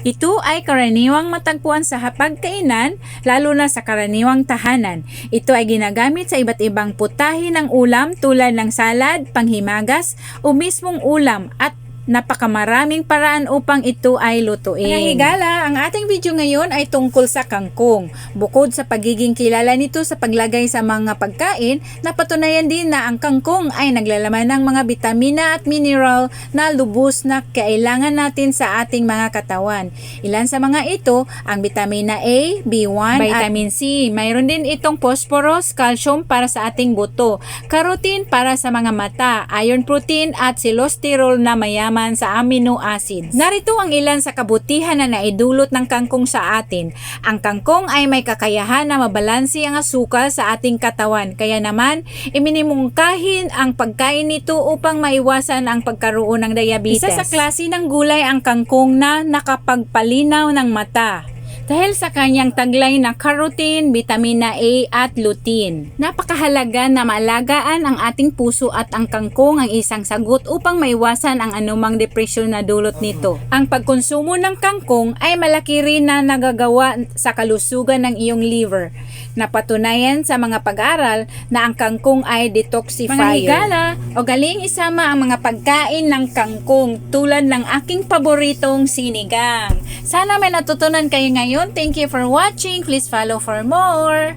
Ito ay karaniwang matagpuan sa hapagkainan, lalo na sa karaniwang tahanan. Ito ay ginagamit sa iba't ibang putahe ng ulam tulad ng salad, panghimagas, o mismong ulam at napakamaraming paraan upang ito ay lutuin. Mga higala, ang ating video ngayon ay tungkol sa kangkong. Bukod sa pagiging kilala nito sa paglagay sa mga pagkain, napatunayan din na ang kangkong ay naglalaman ng mga bitamina at mineral na lubos na kailangan natin sa ating mga katawan. Ilan sa mga ito, ang bitamina A, B1, vitamin C. Mayroon din itong phosphorus, calcium para sa ating buto, carotene para sa mga mata, iron protein at cholesterol na mayaman sa amino acids. Narito ang ilan sa kabutihan na naidulot ng kangkong sa atin. Ang kangkong ay may kakayahan na mabalansi ang asukal sa ating katawan. Kaya naman, iminimungkahin ang pagkain nito upang maiwasan ang pagkaroon ng diabetes. Isa sa klase ng gulay ang kangkong na nakapagpalinaw ng mata dahil sa kanyang taglay na carotene, vitamina A at lutein. Napakahalaga na maalagaan ang ating puso at ang kangkong ang isang sagot upang maiwasan ang anumang depresyon na dulot nito. Ang pagkonsumo ng kangkong ay malaki rin na nagagawa sa kalusugan ng iyong liver. Napatunayan sa mga pag-aral na ang kangkong ay detoxifier. Mga higala, o galing isama ang mga pagkain ng kangkong tulad ng aking paboritong sinigang. Sana may natutunan kayo ngayon. Thank you for watching. Please follow for more.